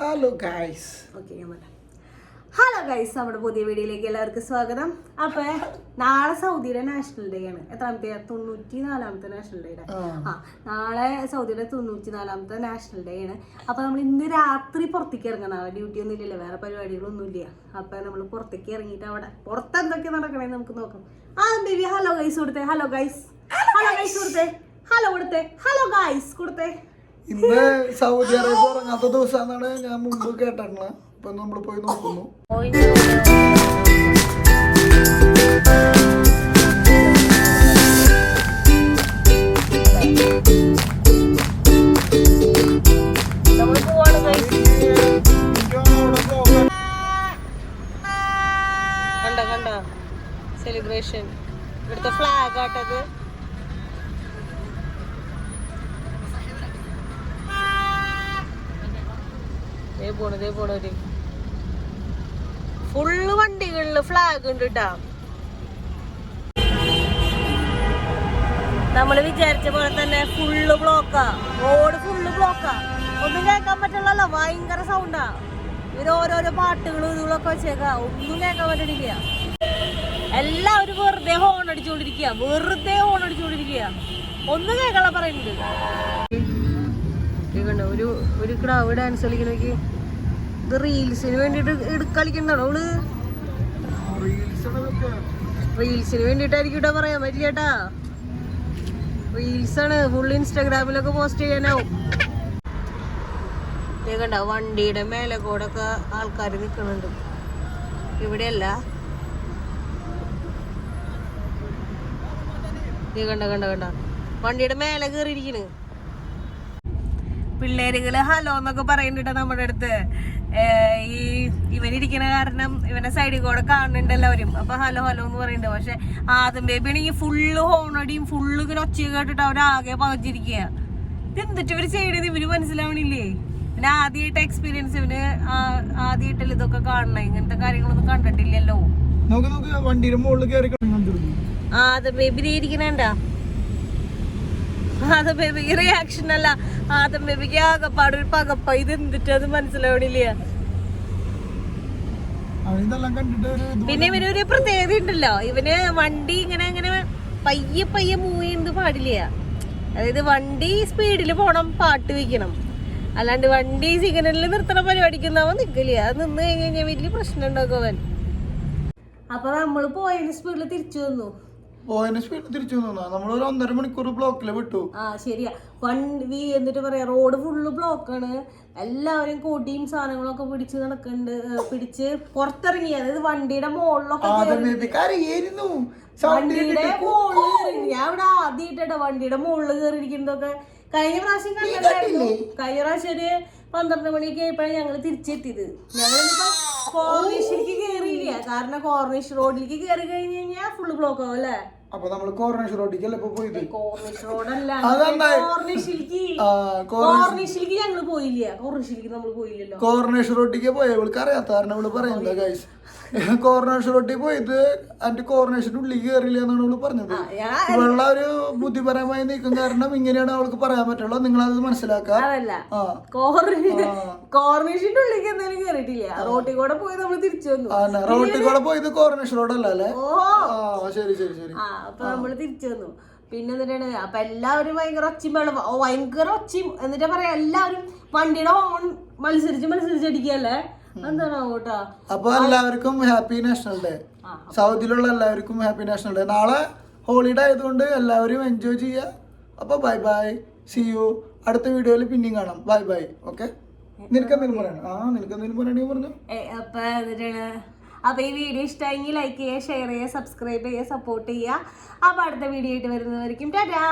Hello guys. Hello guys, നമ്മുടെ പുതിയ വീഡിയോയിലേക്ക് എല്ലാവർക്കും സ്വാഗതം. അപ്പൊ നാളെ സൗദിയുടെ നാഷണൽ ഡേ ആണ്. എത്രാമത്തെ? 94ാമത്തെ നാഷണൽ ഡേ. നാളെ സൗദിയുടെ 94ാമത്തെ നാഷണൽ ഡേ ആണ്. അപ്പൊ നമ്മൾ ഇന്ന് രാത്രി പുറത്തേക്ക് ഇറങ്ങണം. നാളെ ഡ്യൂട്ടി ഒന്നും ഇല്ലല്ലോ, വേറെ പരിപാടികളൊന്നും ഇല്ല. അപ്പൊ നമ്മൾ പുറത്തേക്ക് ഇറങ്ങിയിട്ട് അവിടെ പുറത്ത് എന്തൊക്കെ നടക്കണേ നമുക്ക് നോക്കാം. ബേബി ഹലോ ഗൈസ് കൊടുത്തേ. ഹലോ ഗൈസ്, ഹലോ ഗൈസ് കൊടുത്തേ. ഹലോ കൊടുത്തേ. ഹലോ ഗൈസ് കൊടുത്തേ. ഇന്ന് സൗദി അറേബ്യ ഉറങ്ങാത്ത ദിവസമാണ് ഞാൻ മുമ്പ് കേട്ടിട്ടുള്ളത്. ഇപ്പൊ നമ്മൾ പോയി നോക്കുന്നു. കണ്ട സെലിബ്രേഷൻ ഇവിടുത്തെ ഫ്ലാഗ് ആട്ടത്. പോണൊരു ഫുള്ള് വണ്ടികളില് ഫ്ലാഗ് ഉണ്ട് കേട്ടാ. നമ്മള് വിചാരിച്ച പോലെ തന്നെ ഫുള്ള് ബ്ലോക്കാ, റോഡ് ഫുള്ള് ബ്ലോക്കാ. ഒന്നും കേൾക്കാൻ പറ്റില്ലല്ലോ, ഭയങ്കര സൗണ്ടാ. ഇവര് ഓരോരോ പാട്ടുകളും ഇതുകളൊക്കെ വെച്ചേക്കാ, ഒന്നും കേൾക്കാൻ പറ്റണില്ല. എല്ലാവരും വെറുതെ ഹോൺ അടിച്ചുകൊണ്ടിരിക്കുക, ഒന്നും കേൾക്കാനുള്ള പറയുന്നുണ്ട്. ഒരു ക്രൗഡ് ഡാൻസ് കളിക്കണോക്ക്. ഇത് റീൽസിന് വേണ്ടിട്ട് കളിക്കണ്ടാണോ അവള്? റീൽസിന് വേണ്ടിട്ടായിരിക്കും ഇവിടെ പറയാൻ പറ്റില്ലേട്ടാ. റീൽസ് ആണ്, ഫുൾ ഇൻസ്റ്റാഗ്രാമിലൊക്കെ പോസ്റ്റ് ചെയ്യാനാവും. കണ്ട വണ്ടിയുടെ മേലെ കൂടെ ഒക്കെ ആൾക്കാർ നിക്കണുണ്ട്. ഇവിടെയല്ല, കണ്ട വണ്ടിയുടെ മേലെ കേറിയിരിക്കണ്. പിള്ളേരുകള് ഹലോ എന്നൊക്കെ പറയുന്നുണ്ട് നമ്മുടെ അടുത്ത്. ഇവനിരിക്കണ കാരണം ഇവന്റെ സൈഡിൽ കൂടെ കാണുന്നുണ്ട് എല്ലാവരും. അപ്പൊ ഹലോ ഹലോ എന്ന് പറയുന്നുണ്ട്. പക്ഷെ ആദ്യം ബേബി ആണെങ്കിൽ ഫുള്ള് ഹോണടിയും ഫുള്ള് ഇങ്ങനെ ഒച്ച കേട്ടിട്ട് അവരാകെ പകച്ചിരിക്കുക. ഇതെന്തിട്ട് ഇവര് ചെയ്യണത് ഇവര് മനസ്സിലാവണില്ലേ? പിന്നെ ആദ്യമായിട്ട് എക്സ്പീരിയൻസ്, ഇവന് ആദ്യമായിട്ടല്ലേ ഇതൊക്കെ കാണണം. ഇങ്ങനത്തെ കാര്യങ്ങളൊന്നും കണ്ടിട്ടില്ലല്ലോ. ആദ്യം ബേബി ഇരിക്കണേണ്ടാ. ആദ്യം ബേബിക്ക് റിയാക്ഷൻ അല്ല, ആദ്യം ബേബിക്ക് ആകപ്പാടൊരു പകപ്പ. ഇത് എന്തിട്ട് അത് മനസ്സിലാവണില്ല. പിന്നെ ഇവനൊരു പ്രത്യേകത ഉണ്ടല്ലോ, ഇവന് വണ്ടി ഇങ്ങനെ പയ്യെ മൂവ് ചെയ്യുന്നത് പാടില്ല. അതായത് വണ്ടി സ്പീഡിൽ പോണം, പാട്ട് വെക്കണം. അല്ലാണ്ട് വണ്ടി സിഗ്നലിൽ നിർത്തണ പരിപാടിക്കുന്നവൻ നിക്കില്ല. അത് നിന്ന് കഴിഞ്ഞാൽ വലിയ പ്രശ്നം ഉണ്ടാക്കും അവൻ. അപ്പൊ നമ്മള് പോയതിന് സ്പീഡിൽ തിരിച്ചു വന്നു. നമ്മളൊരു 1.5 മണിക്കൂർ ബ്ലോക്കില് വിട്ടു. ശരിയാ. എന്നിട്ട് പറയാ റോഡ് ഫുള്ള് ബ്ലോക്കാണ്. എല്ലാവരും കൊടിയും സാധനങ്ങളൊക്കെ പിടിച്ച് പുറത്തിറങ്ങി. അതായത് വണ്ടിയുടെ മുകളിലൊക്കെ ഞാൻ ഇവിടെ ആദ്യമായിട്ടാ വണ്ടിയുടെ മുകളിൽ കയറിയിരിക്കുന്നതൊക്കെ. കഴിഞ്ഞ പ്രാവശ്യം കണ്ടിട്ടുണ്ടായിരുന്നു. കഴിഞ്ഞ പ്രാവശ്യം ഒരു 12 മണിയൊക്കെ ആയപ്പോഴാണ് ഞങ്ങള് തിരിച്ചെത്തിയത്. ഞങ്ങളിപ്പോ കോർണിഷിലേക്ക് കേറിയില്ല, കാരണം കോർണിഷ് റോഡിലേക്ക് കയറി കഴിഞ്ഞ് കഴിഞ്ഞാൽ ഫുള്ള് ബ്ലോക്ക് ആവും അല്ലേ. അപ്പൊ നമ്മള് കോർണിഷ് റോഡിലേക്കല്ലേ പോയത്? കോർണിഷ് റോഡല്ല, കോർണിഷിലേക്ക് ഞങ്ങള് പോയില്ല. കോർണിഷിലേക്ക് നമ്മള് പോയില്ലല്ലോ. കോർണിഷ് റോഡിലേക്ക് പോയ ഇവൾക്ക് അറിയാത്ത കാരണം ഇവള് പറയുന്നത് ഗൈസ്. കോർണേഷൻ റോട്ടിൽ പോയിട്ട് അതിന്റെ കോർണേഷന്റെ ഉള്ളിൽ കയറില്ല എന്നാണ് അവള് പറഞ്ഞത്. ഇവളുടെ ഒരു ബുദ്ധിപരമായി നീക്കം കാരണം ഇങ്ങനെയാണ് അവൾക്ക് പറയാൻ പറ്റുള്ളൂ. നിങ്ങളത് മനസ്സിലാക്കാം. കോർണേഷന്റെ ഉള്ളിലേക്ക് എന്തായാലും കയറിയിട്ടില്ല. റോട്ടിൽ കൂടെ പോയി നമ്മൾ തിരിച്ചു വന്നു. റോട്ടിൽ കൂടെ പോയത് കോർണേഷൻ റോഡല്ല അല്ലേ? ശരി. അപ്പൊ നമ്മള് തിരിച്ചു വന്നു. പിന്നെ എന്നിട്ടാണ് അപ്പൊ എല്ലാവരും ഭയങ്കര ഒച്ചയും ഭയങ്കര ഒച്ചയും. എന്നിട്ട് പറയാ എല്ലാവരും വണ്ടിയുടെ ഹോൺ മത്സരിച്ച് അടിക്കല്ലേ. അപ്പൊ എല്ലാവർക്കും ഹാപ്പി നാഷണൽ ഡേ. സൗദിയിലുള്ള എല്ലാവർക്കും ഹാപ്പി നാഷണൽ ഡേ. നാളെ ഹോളിഡേ ആയതുകൊണ്ട് എല്ലാവരും എൻജോയ് ചെയ്യുക. അപ്പൊ ബൈ, സി യു. അടുത്ത വീഡിയോയിൽ പിന്നെയും കാണാം. ബൈ. ഓക്കെ. നിനക്കെന്തെങ്കിലും പറയണം? പറഞ്ഞു. അപ്പൊ ഈ വീഡിയോ ഇഷ്ടമായെങ്കിൽ ലൈക്ക് ചെയ്യുക, ഷെയർ ചെയ്യുക, സബ്സ്ക്രൈബ് ചെയ്യുക, സപ്പോർട്ട് ചെയ്യുക. അപ്പൊ അടുത്ത വീഡിയോ ആയിട്ട് വരുന്നവരിക്കും ടാറ്റാ.